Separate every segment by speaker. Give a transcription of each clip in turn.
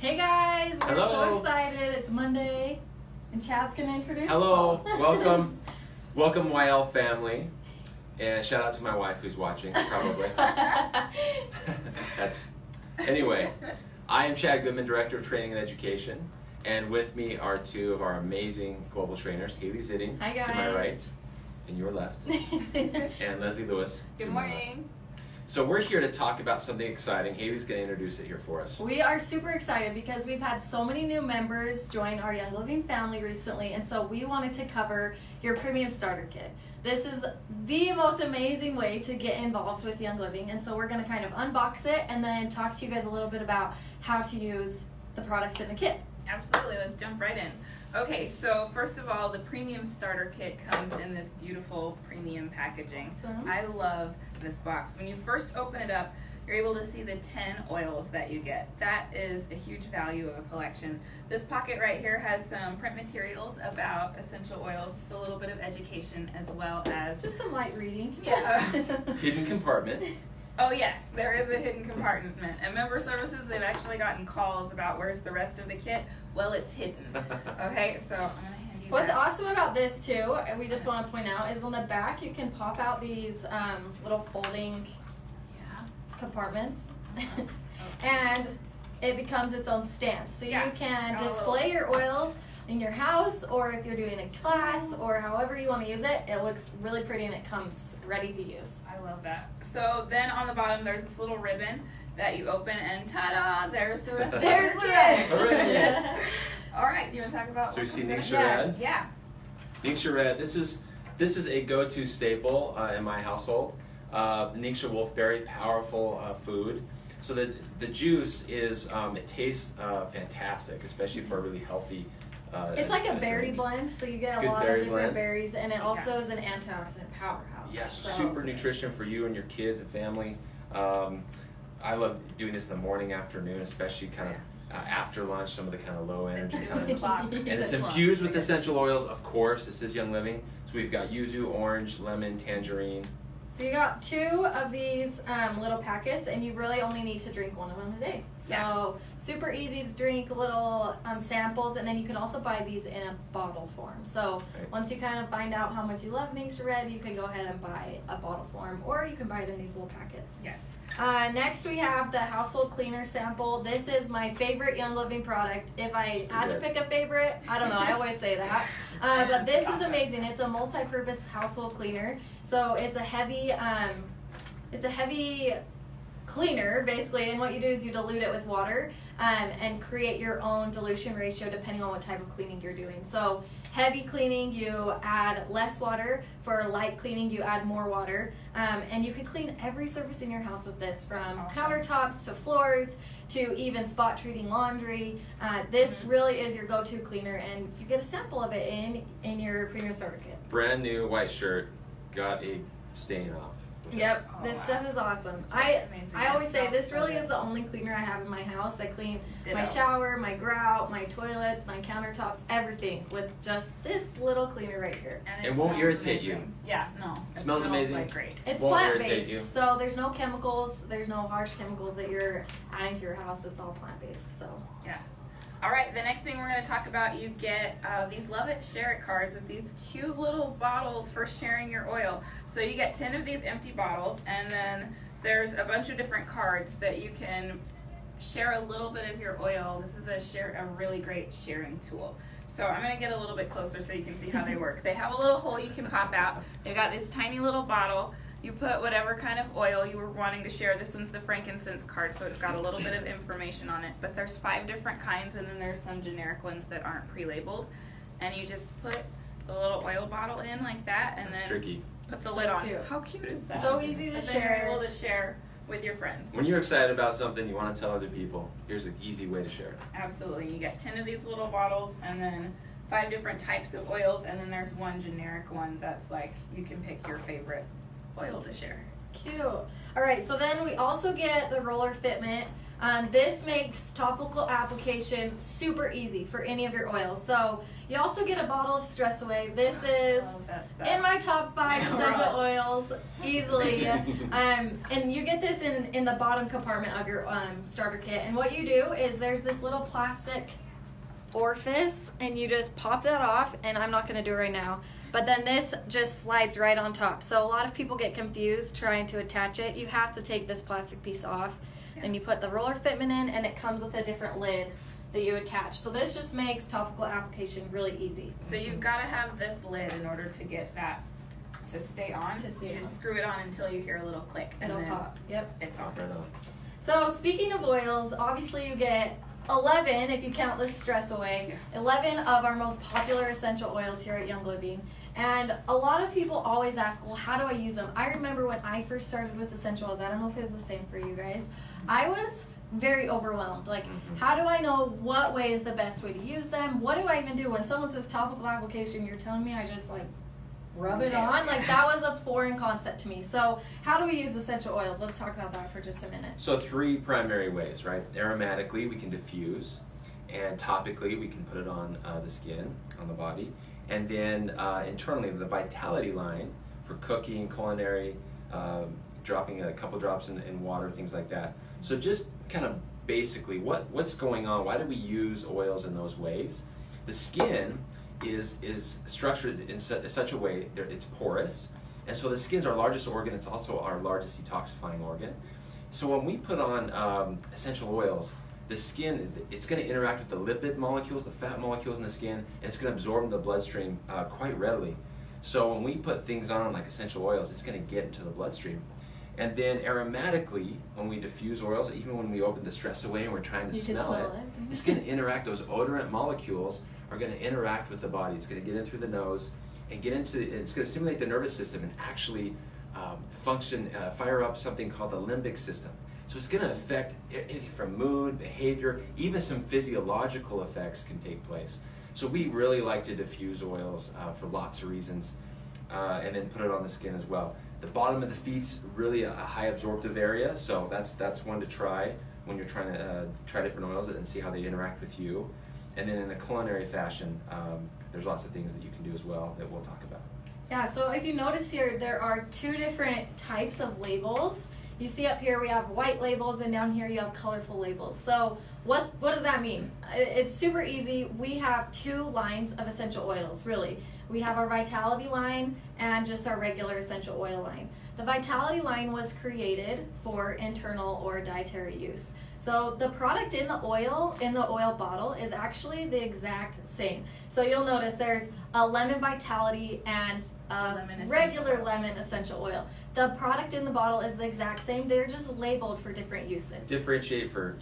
Speaker 1: Hey guys, we're
Speaker 2: Hello.
Speaker 1: so excited. It's Monday, and Chad's gonna introduce
Speaker 2: Hello,
Speaker 1: us all.
Speaker 2: welcome YL family, and shout out to my wife who's watching, probably. Anyway, I am Chad Goodman, Director of Training and Education, and with me are two of our amazing global trainers, Haley Zitting,
Speaker 1: Hi, guys.
Speaker 2: to my right, and your left, and Leslie Lewis.
Speaker 3: Good
Speaker 2: to my left.
Speaker 3: morning.
Speaker 2: So we're here to talk about something exciting. Haley's going to introduce it here for us.
Speaker 1: We are super excited because we've had so many new members join our Young Living family recently, and so we wanted to cover your premium starter kit. This is the most amazing way to get involved with Young Living, and so we're going to kind of unbox it and then talk to you guys a little bit about how to use the products in the kit.
Speaker 3: Absolutely, let's jump right in. Okay, so first of all, the premium starter kit comes in this beautiful premium packaging.
Speaker 1: Awesome.
Speaker 3: I love this box. When you first open it up, you're able to see the 10 oils that you get. That is a huge value of a collection. This pocket right here has some print materials about essential oils, just a little bit of education as well as...
Speaker 1: Just some light reading.
Speaker 3: Yeah.
Speaker 2: Hidden compartment.
Speaker 3: Oh yes, there is a hidden compartment. And member services, they've actually gotten calls about where's the rest of the kit. Well, it's hidden. Okay, so I'm gonna hand you
Speaker 1: What's
Speaker 3: that.
Speaker 1: awesome about this too, and we just want to point out, is on the back you can pop out these little folding
Speaker 3: Yeah.
Speaker 1: compartments,
Speaker 3: Okay.
Speaker 1: and it becomes its own stand. So
Speaker 3: Yeah,
Speaker 1: you can
Speaker 3: it's got a
Speaker 1: display your oils in your house, or if you're doing a class, or however you want to use it. It looks really pretty and it comes ready to use.
Speaker 3: I love that. So then on the bottom there's this little ribbon that you open and ta-da, there's the rest of
Speaker 1: There's
Speaker 3: your
Speaker 1: the
Speaker 3: kit.
Speaker 1: rest.
Speaker 2: Hooray.
Speaker 3: All right, do you want to talk about
Speaker 2: So we
Speaker 3: what
Speaker 2: see
Speaker 3: comes
Speaker 2: NingXia
Speaker 3: in it?
Speaker 2: Red.
Speaker 3: Yeah.
Speaker 2: NingXia Red. This is a go-to staple in my household. NingXia Wolf, very powerful food. So the juice is it tastes fantastic, especially for a really healthy.
Speaker 1: It's like a berry
Speaker 2: drink.
Speaker 1: blend, so you get a
Speaker 2: Good
Speaker 1: lot of
Speaker 2: berry
Speaker 1: different
Speaker 2: blend.
Speaker 1: berries, and it also is an antioxidant powerhouse.
Speaker 2: Yes,
Speaker 1: So-
Speaker 2: super nutrition for you and your kids and family. I love doing this in the morning, afternoon, especially kind of after lunch, some of the kind of low energy
Speaker 3: At 2
Speaker 2: times.
Speaker 3: o'clock.
Speaker 2: And it's
Speaker 3: Good lunch.
Speaker 2: infused with essential oils, of course. This is Young Living. So we've got yuzu, orange, lemon, tangerine.
Speaker 1: So you got 2 of these little packets, and you really only need to drink one of them a day. So
Speaker 3: Yeah.
Speaker 1: super easy to drink, little samples, and then you can also buy these in a bottle form. So
Speaker 2: Right.
Speaker 1: once you kind of find out how much you love NingXia Red, you can go ahead and buy a bottle form, or you can buy it in these little packets.
Speaker 3: Yes.
Speaker 1: Next we have the household cleaner sample. This is my favorite Young Living product. If I had to pick a favorite, I don't know, I always say that. But this is amazing. It's a multi-purpose household cleaner. So it's a heavy cleaner basically, and what you do is you dilute it with water and create your own dilution ratio depending on what type of cleaning you're doing. So heavy cleaning, you add less water. For light cleaning, you add more water. And you can clean every surface in your house with this, from countertops to floors to even spot treating laundry. This really is your go-to cleaner, and you get a sample of it in your premium starter kit.
Speaker 2: Brand new white shirt, got a stain off.
Speaker 1: Yep,
Speaker 3: Oh,
Speaker 1: this
Speaker 3: wow.
Speaker 1: stuff is awesome.
Speaker 3: That's amazing.
Speaker 1: I always
Speaker 3: That
Speaker 1: say
Speaker 3: smells
Speaker 1: this
Speaker 3: so
Speaker 1: really
Speaker 3: good.
Speaker 1: is the only cleaner I have in my house. I clean my
Speaker 3: Ditto.
Speaker 1: shower, my grout, my toilets, my countertops, everything with just this little cleaner right here.
Speaker 3: And
Speaker 2: It won't
Speaker 3: smells
Speaker 2: irritate you.
Speaker 3: amazing. Yeah, no. It
Speaker 2: Smells amazing.
Speaker 3: Like great.
Speaker 1: It's
Speaker 2: Won't
Speaker 1: plant
Speaker 2: irritate you.
Speaker 1: based, so there's no chemicals, there's no harsh chemicals that you're adding to your house. It's all plant based. So
Speaker 3: Yeah. All right, the next thing we're going to talk about, you get these Love It, Share It cards with these cute little bottles for sharing your oil. So you get 10 of these empty bottles, and then there's a bunch of different cards that you can share a little bit of your oil. This is a really great sharing tool. So I'm going to get a little bit closer so you can see how they work. They have a little hole you can pop out. They've got this tiny little bottle. You put whatever kind of oil you were wanting to share. This one's the frankincense card, so it's got a little bit of information on it. But there's 5 different kinds, and then there's some generic ones that aren't pre-labeled. And you just put the little oil bottle in like that, and
Speaker 2: That's
Speaker 3: then
Speaker 2: tricky.
Speaker 3: put the
Speaker 1: So
Speaker 3: lid on.
Speaker 1: cute.
Speaker 3: How cute is that?
Speaker 1: So easy to
Speaker 3: and then
Speaker 1: share.
Speaker 3: you're able to share with your friends.
Speaker 2: When you're excited about something, you want to tell other people. Here's an easy way to share it.
Speaker 3: Absolutely. You get 10 of these little bottles, and then 5 different types of oils, and then there's one generic one that's like you can pick your favorite oil to share.
Speaker 1: cute. All right, so then we also get the roller fitment. This makes topical application super easy for any of your oils. So you also get a bottle of Stress Away. This is
Speaker 3: Love that stuff.
Speaker 1: in my top 5 essential oils easily. And you get this in the bottom compartment of your starter kit. And what you do is there's this little plastic orifice, and you just pop that off, and I'm not going to do it right now. But then this just slides right on top. So a lot of people get confused trying to attach it. You have to take this plastic piece off, and you put the roller fitment in, and it comes with a different lid that you attach. So this just makes topical application really easy.
Speaker 3: So you've got to have this lid in order to get that to stay on. You just screw it on until you hear a little click, and
Speaker 1: It'll
Speaker 3: then
Speaker 1: pop. Yep.
Speaker 3: it's on.
Speaker 2: Right on.
Speaker 1: So speaking of oils, obviously you get 11, if you count this Stress Away, 11 of our most popular essential oils here at Young Living. And a lot of people always ask, well, how do I use them? I remember when I first started with essential oils, I don't know if it was the same for you guys, I was very overwhelmed. Like, how do I know what way is the best way to use them? What do I even do? When someone says topical application, you're telling me I just like rub it on? Like, that was a foreign concept to me. So how do we use essential oils? Let's talk about that for just a minute.
Speaker 2: So 3 primary ways, right? Aromatically, we can diffuse, and topically, we can put it on the skin, on the body. And then internally, the Vitality line for cooking, culinary, dropping a couple drops in water, things like that. So just kind of basically, what's going on? Why do we use oils in those ways? The skin is structured in such a way that it's porous, and so the skin's our largest organ. It's also our largest detoxifying organ. So when we put on essential oils, the skin, it's going to interact with the lipid molecules, the fat molecules in the skin, and it's going to absorb in the bloodstream quite readily. So when we put things on like essential oils, it's going to get into the bloodstream. And then aromatically, when we diffuse oils, even when we open the Stress Away and we're trying to smell it, it's going to interact, those odorant molecules are going to interact with the body. It's going to get in through the nose and it's going to stimulate the nervous system and actually fire up something called the limbic system. So it's going to affect anything from mood, behavior, even some physiological effects can take place. So we really like to diffuse oils for lots of reasons, and then put it on the skin as well. The bottom of the feet's really a high absorptive area, so that's one to try when you're trying to try different oils and see how they interact with you. And then in the culinary fashion, there's lots of things that you can do as well that we'll talk about.
Speaker 1: Yeah, so if you notice here, there are 2 different types of labels. You see up here we have white labels, and down here you have colorful labels. So what does that mean? It's super easy. We have 2 lines of essential oils, really. We have our Vitality line and just our regular essential oil line. The Vitality line was created for internal or dietary use. So the product in the oil bottle is actually the exact same. So you'll notice there's a lemon Vitality and a regular lemon essential oil. The product in the bottle is the exact same. They're just labeled for different uses.
Speaker 2: Differentiate for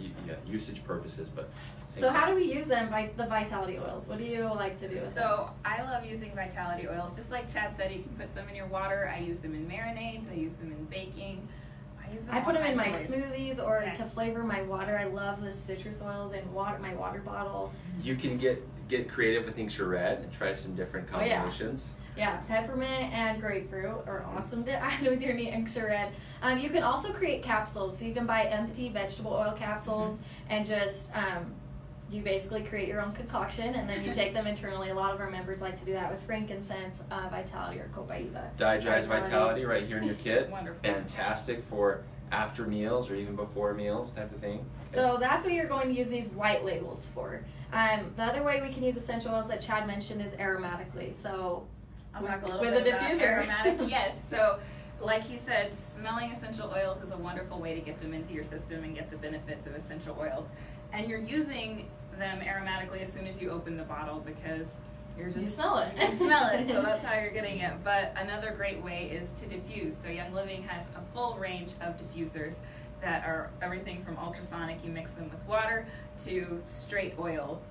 Speaker 2: usage purposes, but same.
Speaker 1: So how do we use them, the Vitality oils? What do you like to do with them?
Speaker 3: So I love using Vitality oils. Just like Chad said, you can put some in your water. I use them in marinades. I use them in baking.
Speaker 1: I put them in my
Speaker 3: ways.
Speaker 1: smoothies or
Speaker 3: Yes.
Speaker 1: to flavor my water. I love the citrus oils in my water bottle.
Speaker 2: You can get creative with NingXia Red and try some different combinations.
Speaker 1: Yeah, peppermint and grapefruit are awesome to add with your NingXia Red. You can also create capsules. So you can buy empty vegetable oil capsules and just you basically create your own concoction, and then you take them internally. A lot of our members like to do that with frankincense, Vitality, or Copaiba.
Speaker 2: Dry Vitality right here in your kit.
Speaker 3: Wonderful.
Speaker 2: Fantastic for after meals or even before meals type of thing.
Speaker 1: So that's what you're going to use these white labels for. The other way we can use essential oils that Chad mentioned is aromatically. So
Speaker 3: I'll talk a little
Speaker 1: with
Speaker 3: bit
Speaker 1: a
Speaker 3: about
Speaker 1: diffuser.
Speaker 3: aromatic. Yes. So like he said, smelling essential oils is a wonderful way to get them into your system and get the benefits of essential oils. And you're using them aromatically as soon as you open the bottle because
Speaker 1: you smell it.
Speaker 3: You smell it, so that's how you're getting it. But another great way is to diffuse. So Young Living has a full range of diffusers that are everything from ultrasonic, you mix them with water, to straight oil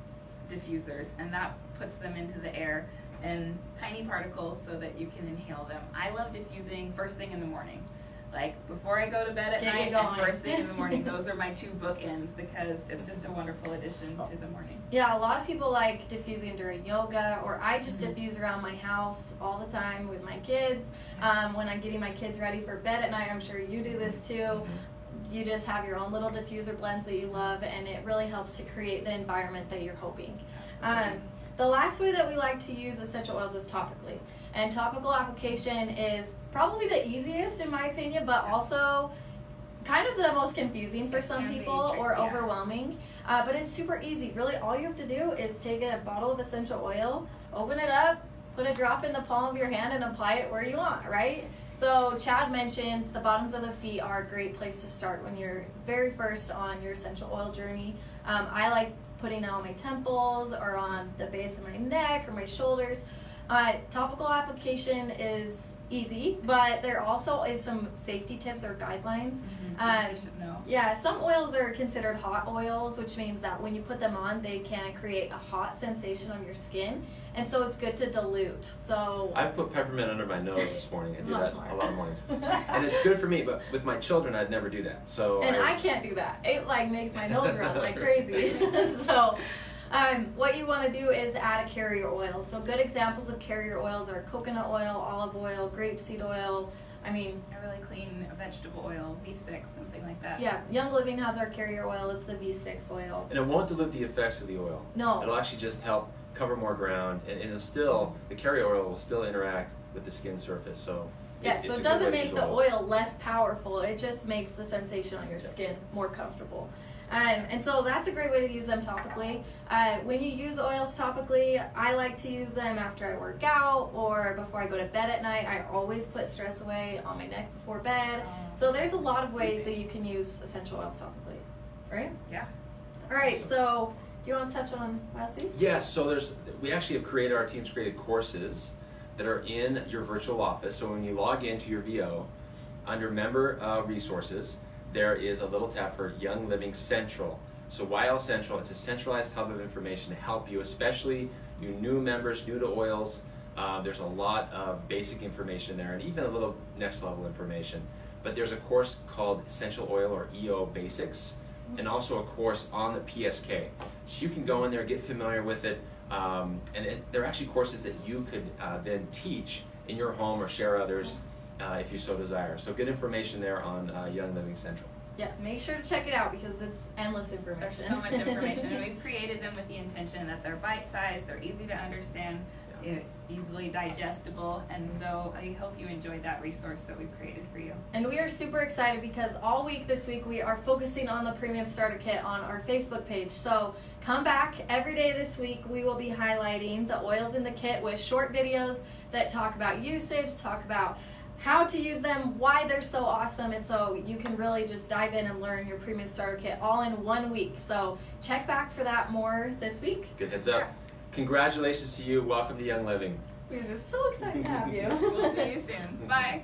Speaker 3: diffusers, and that puts them into the air in tiny particles so that you can inhale them. I love diffusing first thing in the morning. Like before I go to bed at night and first thing in the morning. Those are my 2 bookends because it's just a wonderful addition to the morning.
Speaker 1: Yeah, a lot of people like diffusing during yoga, or I just diffuse around my house all the time with my kids. When I'm getting my kids ready for bed at night, I'm sure you do this too. you just have your own little diffuser blends that you love, and it really helps to create the environment that you're hoping. The last way that we like to use essential oils is topically. And topical application is probably the easiest in my opinion, but also kind of the most confusing for some people or overwhelming. But it's super easy. Really, all you have to do is take a bottle of essential oil, open it up, put a drop in the palm of your hand, and apply it where you want, right? So Chad mentioned the bottoms of the feet are a great place to start when you're very first on your essential oil journey. I like putting it on my temples or on the base of my neck or my shoulders. Topical application is easy, but there also is some safety tips or guidelines.
Speaker 3: You should know.
Speaker 1: Yeah, some oils are considered hot oils, which means that when you put them on, they can create a hot sensation on your skin, and so it's good to dilute. So
Speaker 2: I put peppermint under my nose this morning. I do
Speaker 1: Not
Speaker 2: that
Speaker 1: smart.
Speaker 2: a lot of mornings, and it's good for me. But with my children, I'd never do that. So
Speaker 1: and I can't do that. It like makes my nose run like crazy. So what you want to do is add a carrier oil. So good examples of carrier oils are coconut oil, olive oil, grapeseed oil. I mean,
Speaker 3: A really clean vegetable oil, V6, something like that.
Speaker 1: yeah, Young Living has our carrier oil. It's the V6 oil.
Speaker 2: And it won't dilute the effects of the oil.
Speaker 1: No.
Speaker 2: It'll actually just help cover more ground, and it'll still, the carrier oil will still interact with the skin surface. So
Speaker 1: Yeah,
Speaker 2: it's
Speaker 1: so
Speaker 2: a
Speaker 1: it
Speaker 2: good
Speaker 1: doesn't
Speaker 2: way to
Speaker 1: make
Speaker 2: use
Speaker 1: the
Speaker 2: oils.
Speaker 1: oil less powerful. It just makes the sensation on your skin more comfortable. And so that's a great way to use them topically. When you use oils topically, I like to use them after I work out or before I go to bed at night. I always put Stress Away on my neck before bed. So there's a lot of ways that you can use essential oils topically, right?
Speaker 3: Yeah.
Speaker 1: All right, so do you want to touch on Wesley?
Speaker 2: Yes, so we actually have created, our team's created courses that are in your virtual office. So when you log into your VO, under member resources, there is a little tab for Young Living Central. So YL Central, it's a centralized hub of information to help you, especially you new members, new to oils. There's a lot of basic information there and even a little next level information. But there's a course called Essential Oil or EO Basics, and also a course on the PSK. So you can go in there, get familiar with it, and they're actually courses that you could then teach in your home or share others if you so desire. So good information there on Young Living Central.
Speaker 1: Yeah, make sure to check it out because it's endless information.
Speaker 3: There's so much information, and we've created them with the intention that they're bite-sized, they're easy to understand, easily digestible, and so I hope you enjoyed that resource that we've created for you.
Speaker 1: And we are super excited because all week this week we are focusing on the Premium Starter Kit on our Facebook page. So come back every day this week. We will be highlighting the oils in the kit with short videos that talk about usage, talk about how to use them, why they're so awesome, and so you can really just dive in and learn your Premium Starter Kit all in 1 week. So check back for that more this week.
Speaker 2: Good heads up. Congratulations to you. Welcome to Young Living.
Speaker 1: We're just so excited to have you.
Speaker 3: We'll see you soon. Bye.